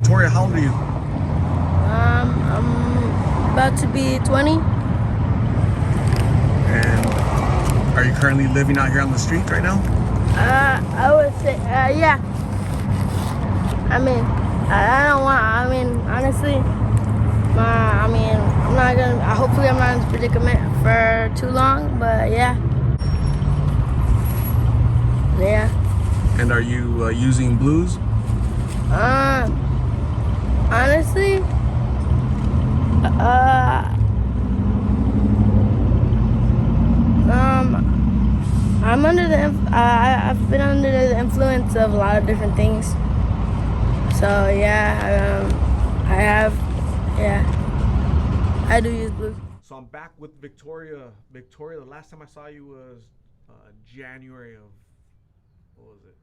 Victoria, how old are you? I'm about to be 20. And are you currently living out here on the street right now? I would say, yeah. I don't want, honestly, I'm not gonna, hopefully I'm not in this predicament for too long, but yeah. Yeah. And are you using blues? Honestly, I've been under the influence of a lot of different things. So yeah, I do use blues. So I'm back with Victoria. Victoria, the last time I saw you was January of, what was it?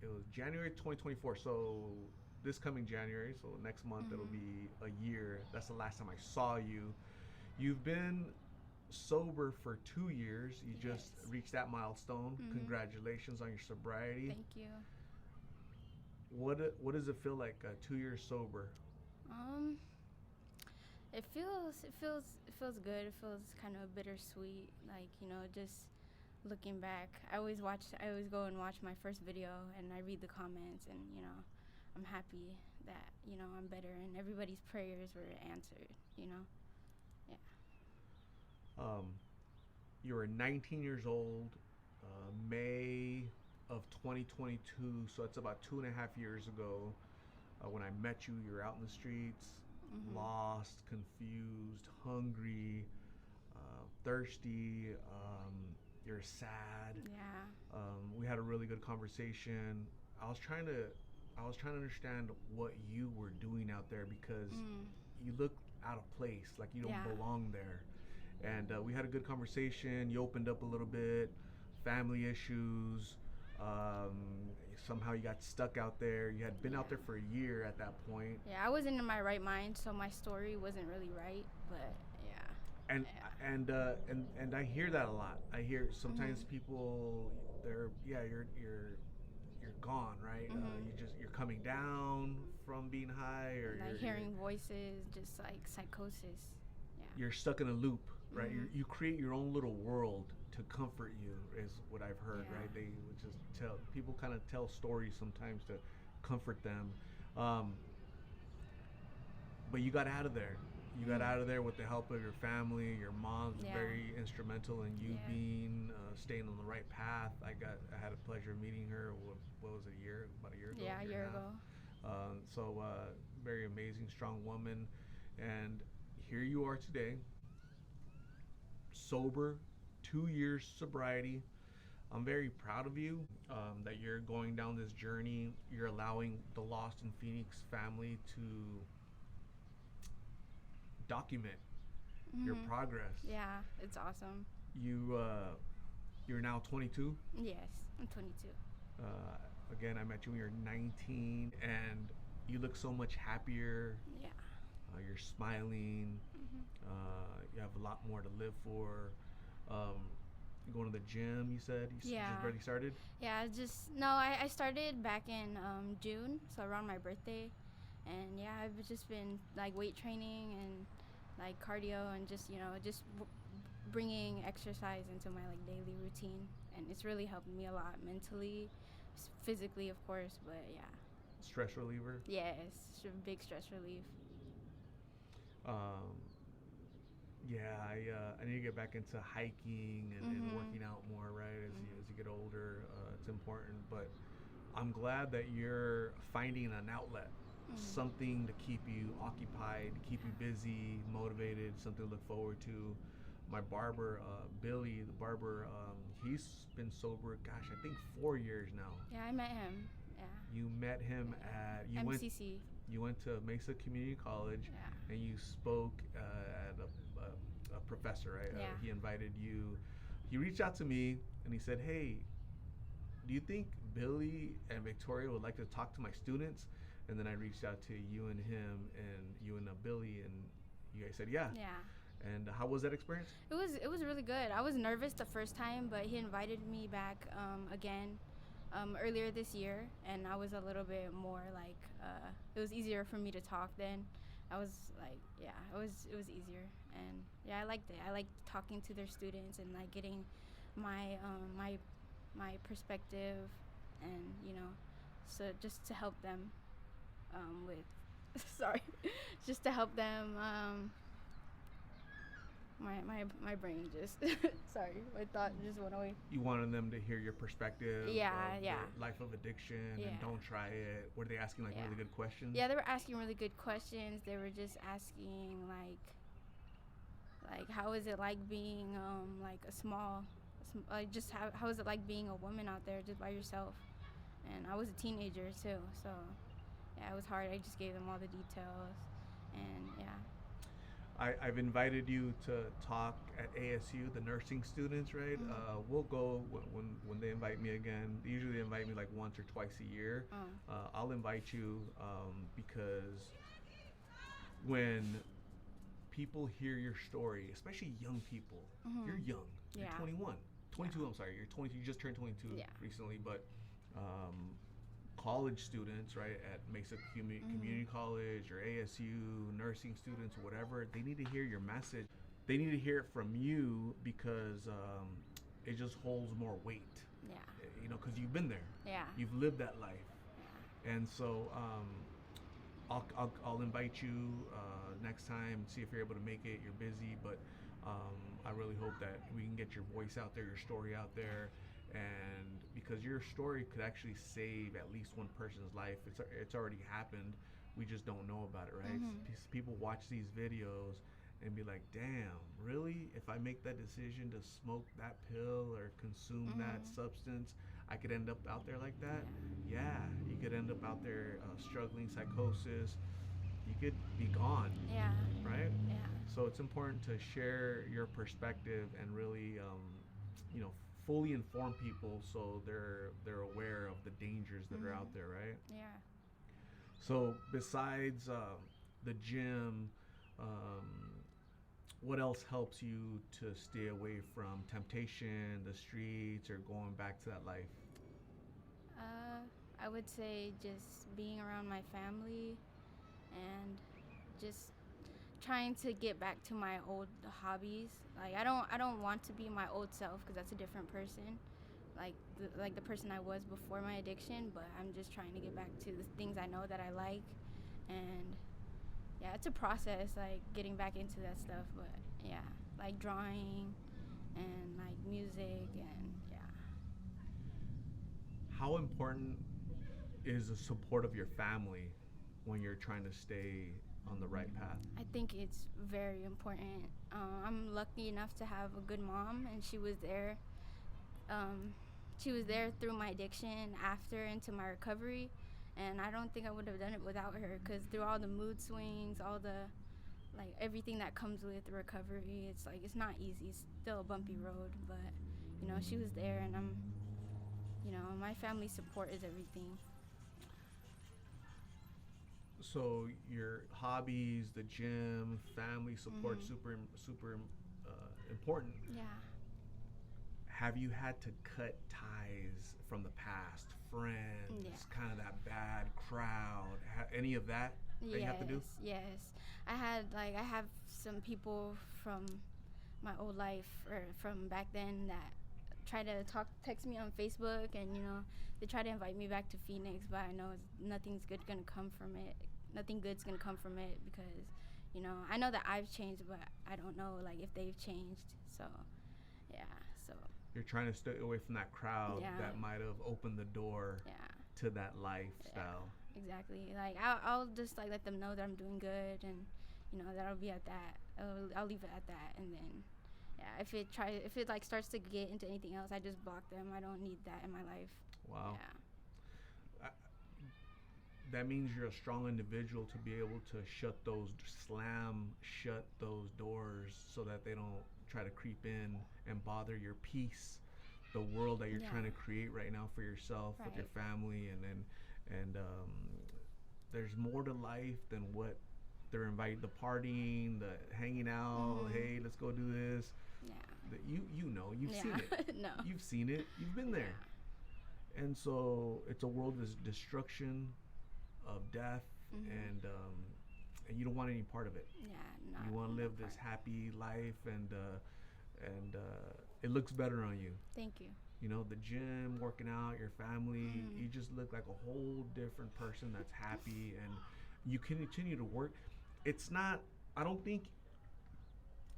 It was January 2024. So this coming January, so next month it'll be a year. That's the last time I saw you. You've been sober for 2 years. You just reached that milestone. Congratulations on your sobriety. Thank you. What does it feel like 2 years sober? It feels good. It feels kind of bittersweet. Like, just looking back. I always go and watch my first video and I read the comments, and I'm happy that I'm better and everybody's prayers were answered. Yeah. You were 19 years old, May of 2022, so it's about 2.5 years ago. When I met you, you were out in the streets, lost, confused, hungry, thirsty, you're sad. Yeah. We had a really good conversation. I was trying to understand what you were doing out there, because you look out of place, like you don't belong there. And we had a good conversation. You opened up a little bit, family issues. Somehow you got stuck out there. You had been out there for a year at that point. Yeah, I wasn't in my right mind, so my story wasn't really right. But yeah. And I hear that a lot. I hear sometimes people, you're gone, right? You're coming down from being high, or like hearing voices, just like psychosis. Yeah. You're stuck in a loop, right? You create your own little world to comfort you, is what I've heard, right? They would just people kind of tell stories sometimes to comfort them. But you got out of there. You got out of there with the help of your family. Your mom's very instrumental in you being staying on the right path. I had a pleasure of meeting her. What was it, about a year ago? Yeah, a year ago. So very amazing, strong woman. And here you are today, sober, 2 years sobriety. I'm very proud of you that you're going down this journey. You're allowing the Lost in Phoenix family to document your progress. Yeah, it's awesome. You're now 22? Yes, I'm 22. Again, I met you when you were 19, and you look so much happier. Yeah. You're smiling. You have a lot more to live for. Going to the gym, you said? You just already started? Yeah, I started back in June, so around my birthday. And yeah, I've just been like weight training and like cardio, and just bringing exercise into my like daily routine, and it's really helped me a lot mentally, physically of course, but yeah. Stress reliever? Yes, it's a big stress relief. I need to get back into hiking and working out more, right? As you get older, it's important. But I'm glad that you're finding an outlet, something to keep you occupied, keep you busy, motivated, something to look forward to. My barber, Billy, the barber, he's been sober, I think 4 years now. Yeah, I met him. Yeah. You met him at MCC. You went to Mesa Community College, and you spoke at a professor, right? Yeah. He invited you. He reached out to me and he said, "Hey, do you think Billy and Victoria would like to talk to my students?" And then I reached out to you and him, and you and Billy, and you guys said, "Yeah." Yeah. And how was that experience? It was really good. I was nervous the first time, but he invited me back again. earlier this year, and I was a little bit more like it was easier for me to talk then. I was like, yeah, it was easier, and yeah, I liked it. I liked talking to their students and like getting my perspective, and so just to help them with sorry, just to help them. My brain just sorry, my thought just went away. You wanted them to hear your perspective Yeah, of yeah. the life of addiction Yeah. and don't try it. Were they asking like Yeah. really good questions? Yeah, they were asking really good questions. They were just asking like how is it like being like like just how is it like being a woman out there just by yourself? And I was a teenager too, so yeah, it was hard. I just gave them all the details, and yeah. I've invited you to talk at ASU, the nursing students, right? Mhm. We'll go when they invite me again. They usually invite me like once or twice a year. I'll invite you because when people hear your story, especially young people, Mhm. you're young. You're Yeah. 21. 22, Yeah. I'm sorry. You're 22. You just turned 22 Yeah. recently, but college students, right, at Mesa Community College or ASU, nursing students, whatever, they need to hear your message. They need to hear it from you because it just holds more weight, Yeah. because you've been there. Yeah. You've lived that life. Yeah. And so I'll invite you next time, see if you're able to make it. You're busy, but I really hope that we can get your voice out there, your story out there, and because your story could actually save at least one person's life. It's already happened. We just don't know about it, right? Mhm. People watch these videos and be like, damn, really? If I make that decision to smoke that pill or consume that substance, I could end up out there like that? Yeah, you could end up out there struggling psychosis. You could be gone, Yeah. right? Yeah. So it's important to share your perspective and really, fully inform people so they're aware of the dangers that are out there, right? Yeah. So besides the gym, what else helps you to stay away from temptation, the streets, or going back to that life? I would say just being around my family and just trying to get back to my old hobbies. Like I don't want to be my old self because that's a different person. Like the person I was before my addiction, but I'm just trying to get back to the things I know that I like, and yeah, it's a process like getting back into that stuff, but yeah, like drawing and like music and yeah. How important is the support of your family when you're trying to stay on the right path? I think it's very important. I'm lucky enough to have a good mom, and she was there. She was there through my addiction, after into my recovery, and I don't think I would have done it without her. Cause through all the mood swings, all the like everything that comes with recovery, it's like it's not easy. It's still a bumpy road, but she was there, and my family support is everything. So your hobbies, the gym, family support, super important. Yeah. Have you had to cut ties from the past, friends, Yeah. kind of that bad crowd? Any of that you have to do? Yes. I have some people from my old life or from back then that try to text me on Facebook, and they try to invite me back to Phoenix, but I know nothing's good gonna come from it. Nothing good's gonna come from it because I know that I've changed, but I don't know like if they've changed. So yeah. So You're trying to stay away from that crowd Yeah. that might have opened the door yeah. to that lifestyle. Exactly. Like I'll just like let them know that I'm doing good, and that I'll be at that. I'll leave it at that, and then yeah, if it like starts to get into anything else, I just block them. I don't need that in my life. Wow. Yeah. That means you're a strong individual to be able to slam shut those doors so that they don't try to creep in and bother your peace, the world that you're Yeah. trying to create right now for yourself with your Right. family, and there's more to life than what they're inviting, the partying, the hanging out. Hey, let's go do this. Yeah. You've Yeah. seen it. No. You've seen it. You've been there. And so it's a world of destruction, of death, and you don't want any part of it. Yeah, not You want to no live this part. happy life, and it looks better on you. Thank you. You know, the gym, working out, your family, Mhm. you just look like a whole different person that's happy, and you can continue to work. It's not, I don't think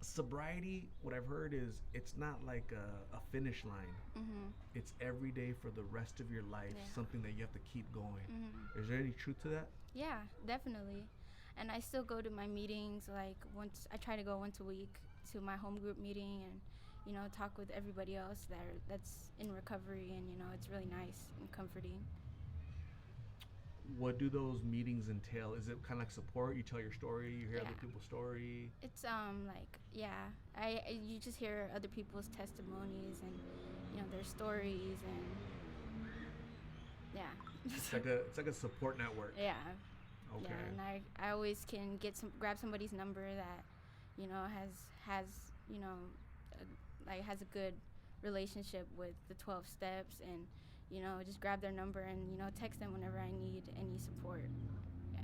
sobriety, what I've heard is it's not like a finish line. Mhm. It's every day for the rest of your life, Yeah. something that you have to keep going. Mhm. Is there any truth to that? Yeah, definitely. And I still go to my meetings like once. I try to go once a week to my home group meeting and talk with everybody else that's in recovery, and it's really nice and comforting. What do those meetings entail? Is it kind of like support? You tell your story, you hear Yeah. other people's story. It's like yeah, you just hear other people's testimonies and their stories and yeah. It's like a support network. Yeah. Okay. Yeah, and I always can grab somebody's number that has has a good relationship with the 12 steps, and just grab their number and text them whenever I need any support. Yeah,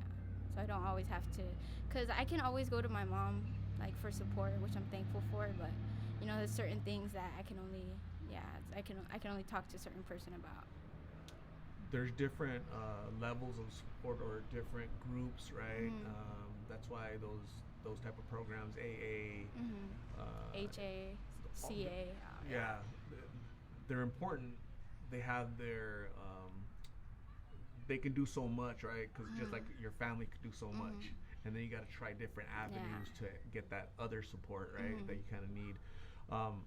so I don't always have to, because I can always go to my mom like for support, which I'm thankful for, but there's certain things that I can only I can only talk to a certain person about. There's different levels of support or different groups, right? Mhm. That's why those type of programs, AA, Mhm. HA, CA. yeah, they're important. They have their they can do so much, right? Because just like your family could do so much, and then you got to try different avenues to get that other support, right? That you kind of need. Um,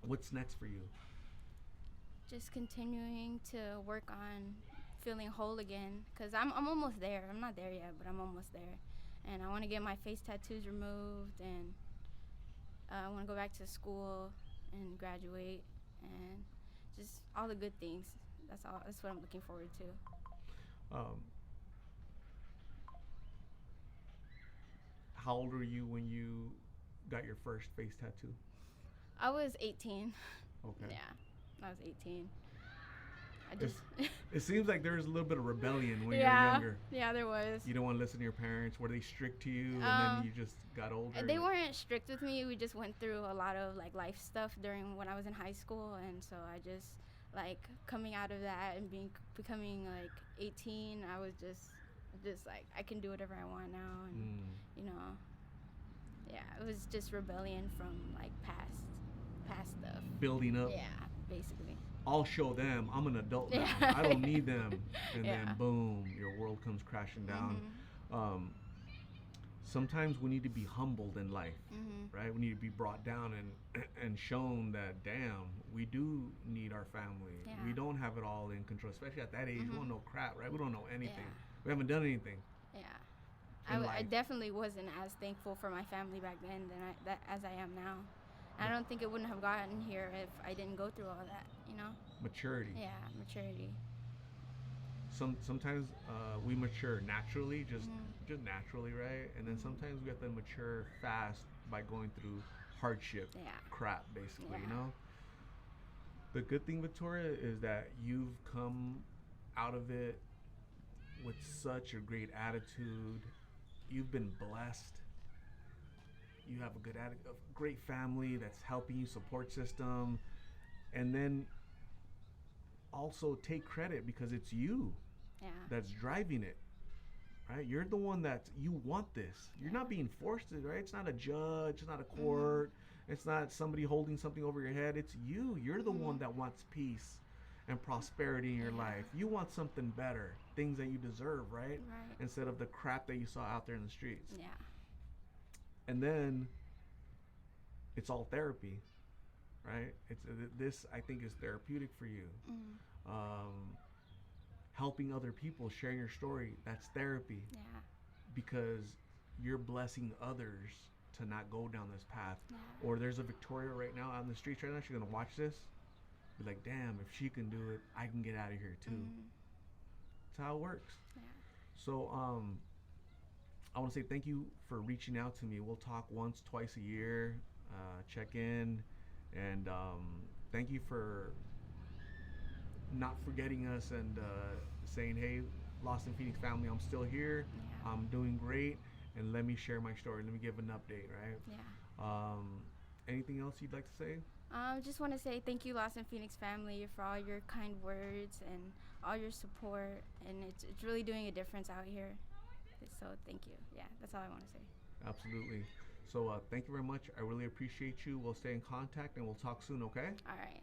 what's next for you? Just continuing to work on feeling whole again, because I'm almost there. I'm not there yet, but I'm almost there. And I want to get my face tattoos removed, and I want to go back to school and graduate, and just all the good things. That's all. That's what I'm looking forward to. Um, how old were you when you got your first face tattoo? I was 18. Okay. Yeah, I was 18. I It's- just. It seems like there was a little bit of rebellion when Yeah. you were younger. Yeah, there was. You don't want to listen to your parents. Were they strict to you, and then you just got older? They weren't strict with me. We just went through a lot of like life stuff during when I was in high school, and so I just like coming out of that and becoming like 18. I was just like I can do whatever I want now, and yeah, it was just rebellion from like past stuff. Building up. Yeah, basically. I'll show them. I'm an adult now. Yeah. I don't need them. And Yeah. then boom, your world comes crashing down. Sometimes we need to be humbled in life, right? We need to be brought down and shown that, damn, we do need our family. Yeah. We don't have it all in control, especially at that age. We don't know crap, right? We don't know anything. Yeah. We haven't done anything. Yeah. In I life. definitely wasn't as thankful for my family back then as I am now. I don't think it wouldn't have gotten here if I didn't go through all that, Maturity. Yeah, maturity. Sometimes we mature naturally, just naturally, right? And then sometimes we have to mature fast by going through hardship, Yeah. crap, basically. You Yeah. know. The good thing, Victoria, is that you've come out of it with such a great attitude. You've been blessed. You have a good attitude, a great family that's helping you, support system, and then also take credit because it's you Yeah. that's driving it, right? You're the one that you want this. You're not being forced to, right? It's not a judge, it's not a court, it's not somebody holding something over your head. It's you. You're the one that wants peace and prosperity in your life. You want something better, things that you deserve, right? Right. Instead of the crap that you saw out there in the streets. Yeah. And then it's all therapy, right? It's this I think is therapeutic for you. Helping other people, sharing your story, that's therapy. Yeah. Because you're blessing others to not go down this path. Yeah. Or there's a Victoria right now on the streets right now, she's gonna watch this, be like, damn, if she can do it, I can get out of here too. That's how it works. Yeah. So I want to say thank you for reaching out to me. We'll talk once, twice a year, check in, and thank you for not forgetting us and saying, hey, Lost in Phoenix family, I'm still here. Yeah. I'm doing great. And let me share my story. Let me give an update, right? Yeah. Anything else you'd like to say? Just want to say thank you, Lost in Phoenix family, for all your kind words and all your support. And it's really doing a difference out here. So thank you. Yeah, that's all I want to say. Absolutely. So thank you very much. I really appreciate you. We'll stay in contact and we'll talk soon, okay? All right.